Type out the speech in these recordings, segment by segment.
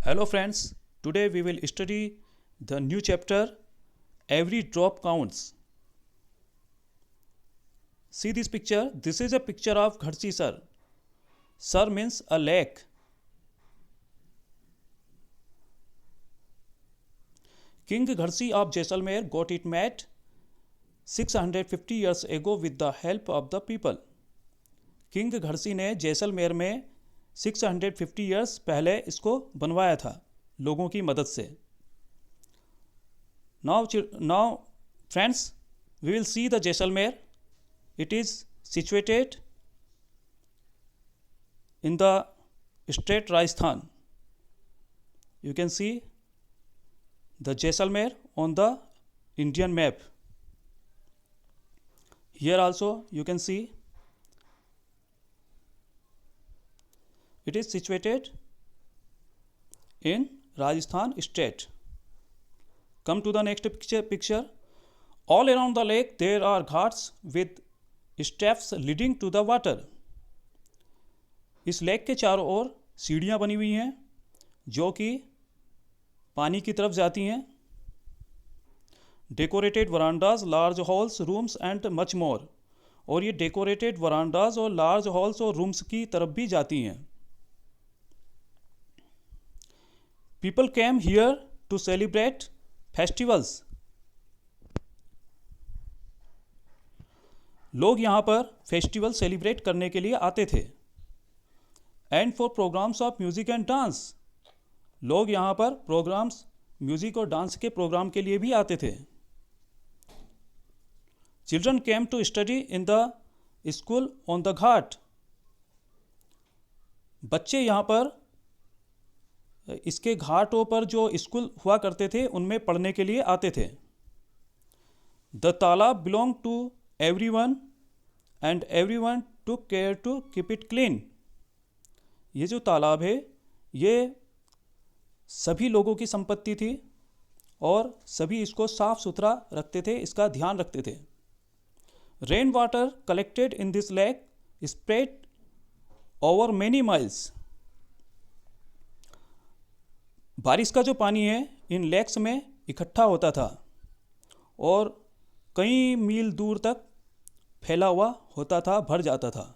Hello friends, today we will study the new chapter Every Drop Counts. See this picture? This is a picture of Ghadsi Sar. Sar means a lake. King Ghadsi of Jaisalmer got it made 650 years ago with the help of the people. King Ghadsi ने जैसलमेर में 650 years पहले इसको बनवाया था लोगों की मदद से. Now friends, we will see the Jaisalmer. It is situated in the state Rajasthan. You can see the Jaisalmer on the Indian map. Here also you can see it is situated in Rajasthan state. Come to the next picture. All around the lake there are ghats with steps leading to the water. इस lake के चारों ओर सीढ़ियाँ बनी हुई हैं जो कि पानी की तरफ जाती हैं. Decorated verandas, large halls, rooms and much more. और ये डेकोरेटेड वरांडाज और लार्ज हॉल्स और रूम्स की तरफ भी जाती हैं. People came here to celebrate festivals. लोग यहाँ पर फेस्टिवल सेलिब्रेट करने के लिए आते थे. And for programmes of music and dance. लोग यहाँ पर प्रोग्राम्स, म्यूजिक और डांस के प्रोग्राम के लिए भी आते थे. Children came to study in the school on the ghat. बच्चे यहाँ पर इसके घाटों पर जो स्कूल हुआ करते थे उनमें पढ़ने के लिए आते थे. The talab belong to everyone and everyone took care to keep it clean. ये जो तालाब है ये सभी लोगों की संपत्ति थी और सभी इसको साफ सुथरा रखते थे, इसका ध्यान रखते थे. Rain water collected in this lake spread over many miles. बारिश का जो पानी है इन लेक्स में इकट्ठा होता था और कई मील दूर तक फैला हुआ होता था, भर जाता था.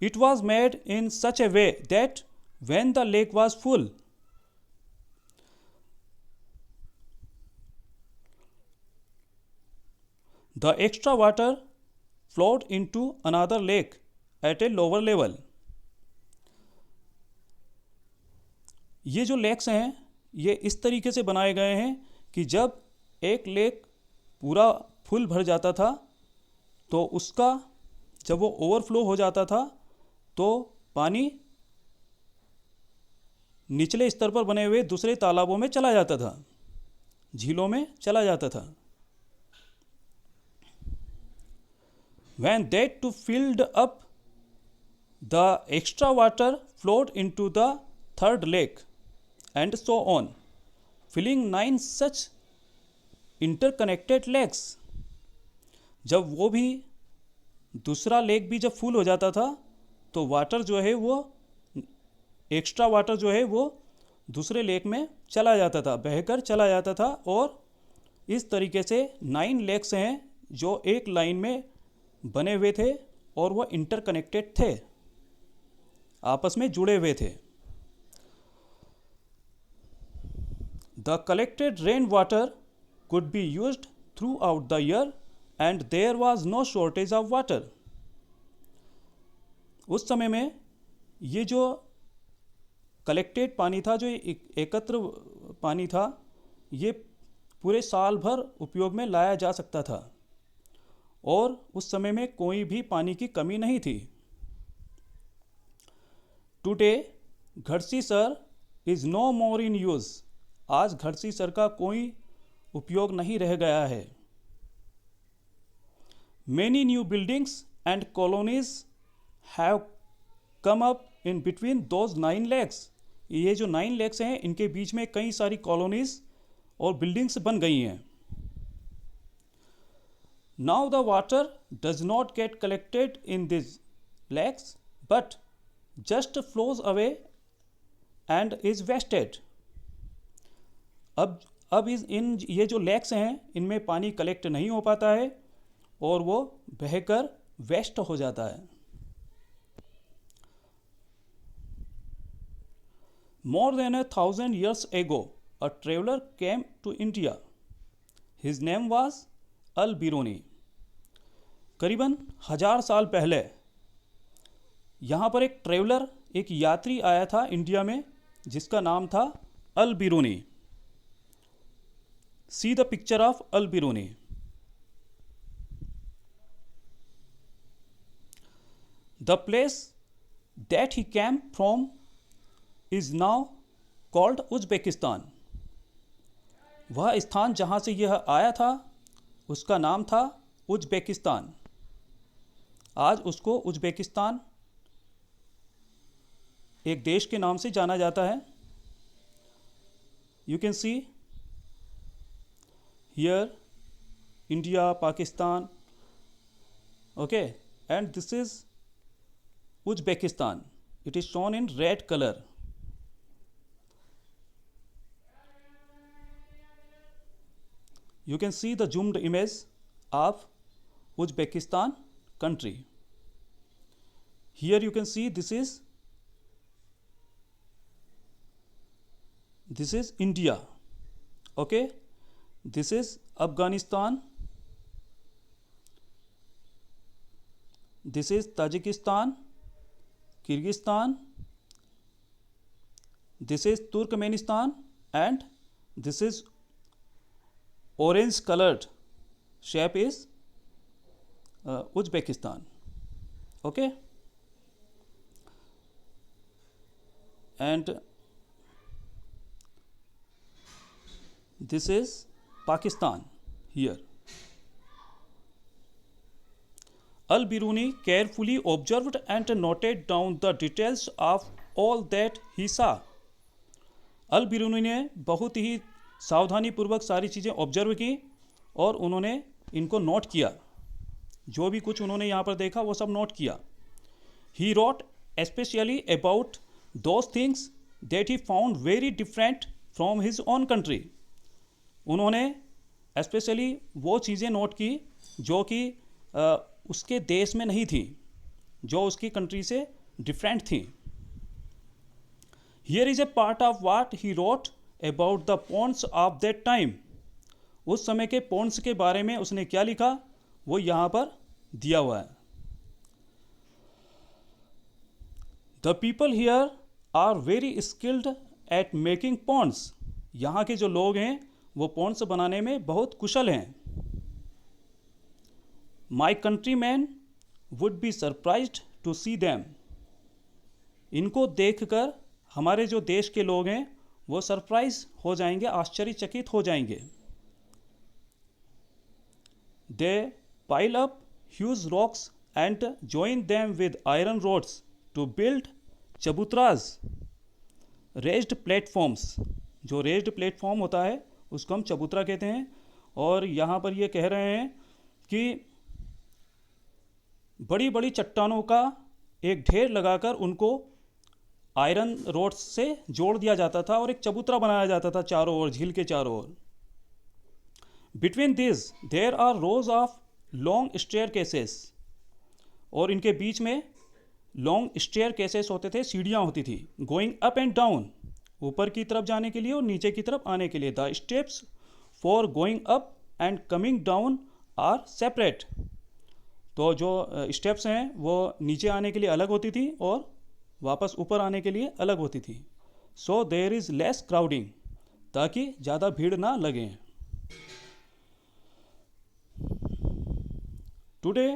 It was made in such a way that when the lake was full, the extra water flowed into another lake at a lower level. ये जो लेक्स हैं ये इस तरीके से बनाए गए हैं कि जब एक लेक पूरा फुल भर जाता था तो उसका जब वो ओवरफ्लो हो जाता था तो पानी निचले स्तर पर बने हुए दूसरे तालाबों में चला जाता था, झीलों में चला जाता था. When that to filled up, the extra water flowed into the third lake and so on, filling 9 such interconnected lakes. जब वो भी दूसरा लेक भी जब फुल हो जाता था तो वाटर जो है वो एक्स्ट्रा वाटर जो है वो दूसरे लेक में चला जाता था, बहकर चला जाता था. और इस तरीके से 9 लेक्स हैं जो एक लाइन में बने हुए थे और वो इंटरकनेक्टेड थे, आपस में जुड़े हुए थे. The collected rain water could be used throughout the year and there was no shortage of water. उस समय में ये जो कलेक्टेड पानी था, जो एकत्र पानी था, ये पूरे साल भर उपयोग में लाया जा सकता था और उस समय में कोई भी पानी की कमी नहीं थी. Today Ghadsi sar is no more in use. आज घड़सी सर का कोई उपयोग नहीं रह गया है. Many new buildings and colonies have come up in between those 9 lakes. ये जो 9 लेक्स हैं इनके बीच में कई सारी कॉलोनीज और बिल्डिंग्स बन गई हैं. Now the water does not get collected in this lakes but just flows away and is wasted. अब इन ये जो लेक्स हैं इनमें पानी कलेक्ट नहीं हो पाता है और वो बहकर वेस्ट हो जाता है। More than 1,000 years ago, a traveler came to India. His name was अल-बिरूनी। करीबन 1000 साल पहले यहाँ पर एक ट्रेवलर, एक यात्री आया था इंडिया में जिसका नाम था Al Biruni. See the picture of Al Biruni. The place that he came from is now called Uzbekistan. वह स्थान जहाँ से यह आया था उसका नाम था उज़्बेकिस्तान। आज उसको उज़्बेकिस्तान एक देश के नाम से जाना जाता है। You can see here India, Pakistan, okay, and this is Uzbekistan. It is shown in red colour. You can see the zoomed image of Uzbekistan country. Here you can see this is India, okay, this is Afghanistan, this is Tajikistan, Kyrgyzstan, this is Turkmenistan, and this is orange colored shape is Uzbekistan, okay, and this is Pakistan here. Al-Biruni carefully observed and noted down the details of all that he saw. अल-बिरूनी ने बहुत ही सावधानी पूर्वक सारी चीज़ें observe की और उन्होंने इनको नोट किया। जो भी कुछ उन्होंने यहाँ पर देखा वो सब नोट किया। He wrote specially about those things that he found very different from his own country. उन्होंने स्पेशली वो चीज़ें नोट की जो कि उसके देश में नहीं थी, जो उसकी कंट्री से डिफरेंट थी। Here is a part of what he wrote about the ponds of that time. उस समय के पॉन्ड्स के बारे में उसने क्या लिखा वो यहाँ पर दिया हुआ है। The people here are very skilled at making ponds. यहाँ के जो लोग हैं वो पॉन्ड्स बनाने में बहुत कुशल हैं। My countryman would be surprised to see them. इनको देखकर हमारे जो देश के लोग हैं वो सरप्राइज हो जाएंगे, आश्चर्यचकित हो जाएंगे। They pile up huge rocks and join them with iron rods to build चबूतराज, रेज्ड प्लेटफॉर्म्स। जो रेज्ड प्लेटफॉर्म होता है उसको हम चबूतरा कहते हैं। और यहाँ पर ये कह रहे हैं कि बड़ी बड़ी चट्टानों का एक ढेर लगाकर उनको आयरन रोड्स से जोड़ दिया जाता था और एक चबूतरा बनाया जाता था चारों ओर, झील के चारों ओर। Between this there are rows of long staircases. और इनके बीच में लॉन्ग स्टेयर केसेस होते थे, सीढ़ियाँ होती थी। गोइंग अप एंड डाउन, ऊपर की तरफ जाने के लिए और नीचे की तरफ आने के लिए। The steps for going up and coming down are separate. तो जो स्टेप्स हैं वो नीचे आने के लिए अलग होती थी और वापस ऊपर आने के लिए अलग होती थी। So there is less crowding, ताकि ज़्यादा भीड़ ना लगे। Today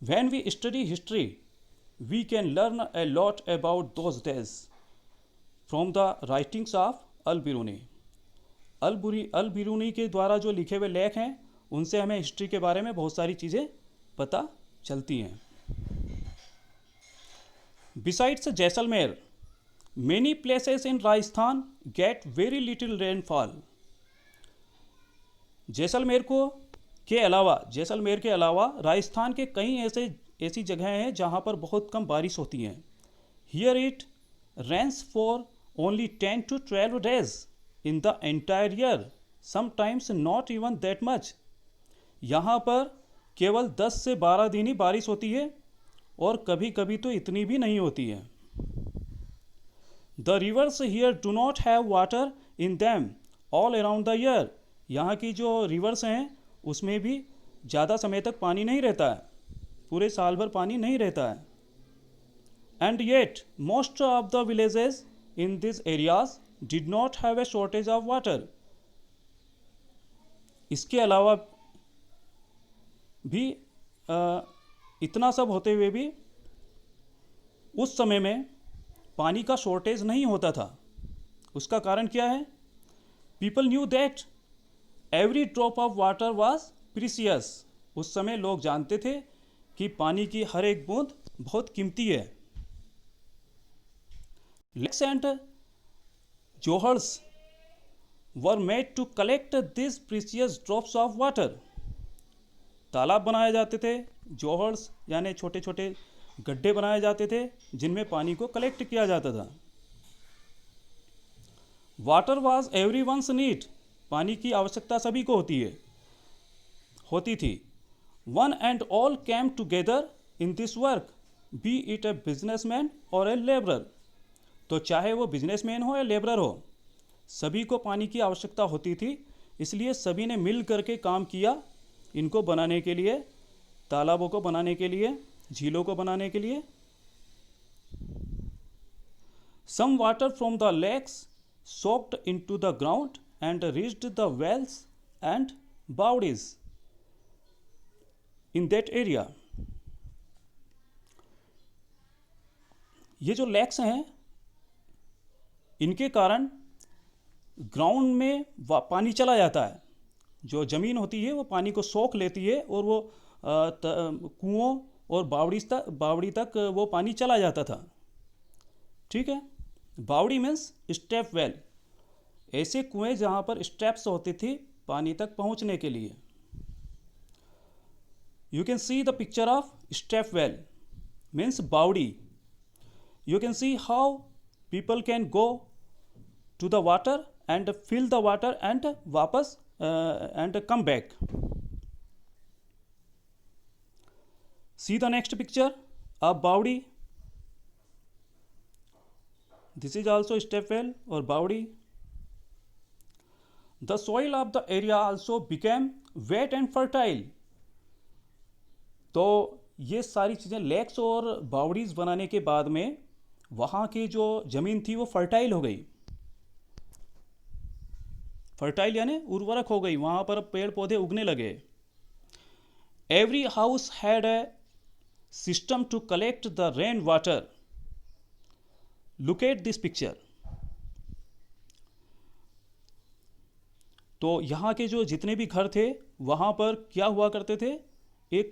when we study history we can learn a lot about those days from the writings of Al Biruni. Al Biruni के द्वारा जो लिखे हुए लेख हैं उनसे हमें हिस्ट्री के बारे में बहुत सारी चीज़ें पता चलती हैं। Besides Jaisalmer, many places in Rajasthan get very little rainfall. Jaisalmer के अलावा राजस्थान के कई ऐसी जगहें हैं जहाँ पर बहुत कम बारिश होती हैं। Here it rains for only 10 to 12 days in the entire year, sometimes not even that much. यहाँ पर केवल 10 से 12 दिन ही बारिश होती है और कभी कभी तो इतनी भी नहीं होती है. The rivers here do not have water in them all around the year. यहाँ की जो रिवर्स हैं उसमें भी ज़्यादा समय तक पानी नहीं रहता है, पूरे साल भर पानी नहीं रहता है. And yet most of the villages in these areas did not have a shortage of water. इसके अलावा भी इतना सब होते हुए भी उस समय में पानी का शॉर्टेज नहीं होता था. उसका कारण क्या है? People knew that every drop of water was precious. उस समय लोग जानते थे कि पानी की हर एक बूंद बहुत कीमती है. Lakes and johars were made to collect these precious drops of water. तालाब बनाए जाते थे, जोहर्स यानी छोटे छोटे गड्ढे बनाए जाते थे जिनमें पानी को कलेक्ट किया जाता था. Water was everyone's need. पानी की आवश्यकता सभी को होती थी. One and all came together in this work, B it a businessman और ए लेबरर. तो चाहे वो बिजनेसमैन हो या लेबरर हो, सभी को पानी की आवश्यकता होती थी. इसलिए सभी ने मिल करके काम किया इनको बनाने के लिए, तालाबों को बनाने के लिए, झीलों को बनाने के लिए. Some water from the lakes soaked into the ground and reached the wells and bowdis in that area. ये जो लेक्स हैं इनके कारण ग्राउंड में पानी चला जाता है. जो ज़मीन होती है वो पानी को सोख लेती है और वो कुओं और बावड़ी तक वो पानी चला जाता था. ठीक है. बावड़ी मीन्स स्टेप वेल. ऐसे कुएं जहाँ पर स्टेप्स होती थी पानी तक पहुँचने के लिए. You can see the picture of stepwell means bawdi. You can see how people can go to the water and fill the water and वापस and come back. See the next picture of Bawdi. This is also step well or Bawdi. The soil of the area also became wet and fertile. तो ये सारी चीज़ें lakes और बावड़ीज बनाने के बाद में वहाँ की जो ज़मीन थी वो फर्टाइल हो गई. फर्टाइल यानी उर्वरक हो गई, वहाँ पर पेड़ पौधे उगने लगे. Every house had a system to collect the rain water. Look at this picture. तो यहाँ के जो जितने भी घर थे वहाँ पर क्या हुआ करते थे, एक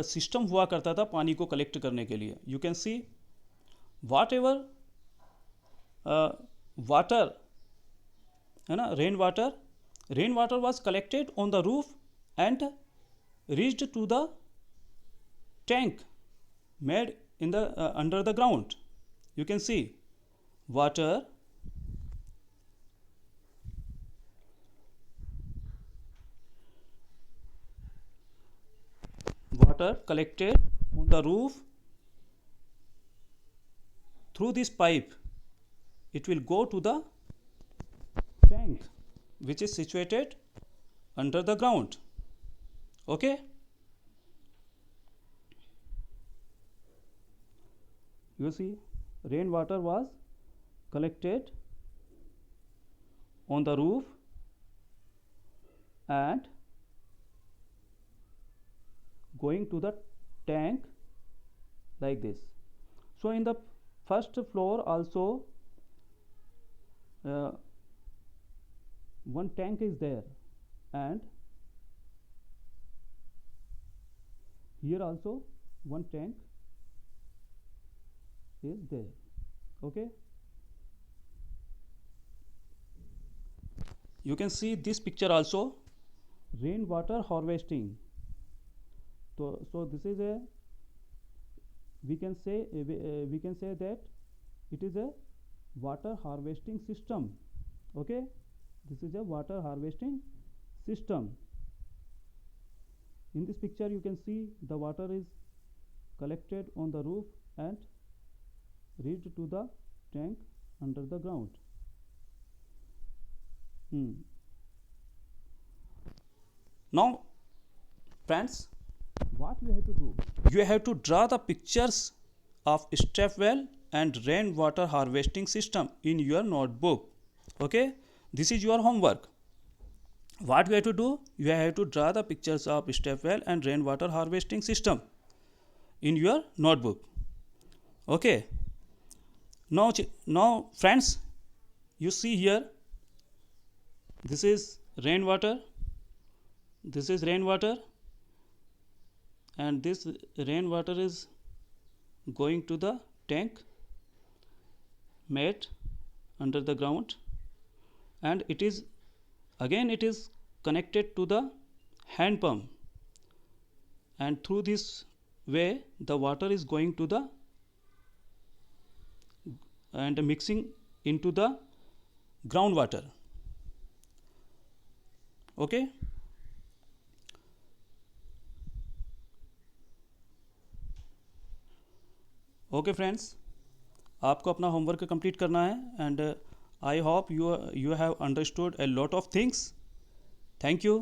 सिस्टम हुआ करता था पानी को कलेक्ट करने के लिए. You can C whatever water है ना, rain water was collected on the roof and reached to the tank made in the under the ground. You can see water collected on the roof. Through this pipe it will go to the tank which is situated under the ground. Okay. You see rain water was collected on the roof and going to the tank like this. So in the first floor also one tank is there and here also one tank is there. Okay. You can see this picture also, rain water harvesting. So this is a we can say that it is a water harvesting system. Okay, this is a water harvesting system. In this picture you can see the water is collected on the roof and reached to the tank under the ground. Now friends, what you have to do, you have to draw the pictures of step well and rainwater harvesting system in your notebook. Okay, this is your homework. What you have to do, you have to draw the pictures of step well and rainwater harvesting system in your notebook. Okay, now friends, you see here, this is rainwater, this is rainwater, and this rainwater is going to the tank made under the ground, and it is connected to the hand pump, and through this way the water is going to the and mixing into the groundwater. Okay, okay friends, आपको अपना homework complete करना है and I hope you have understood a lot of things. Thank you.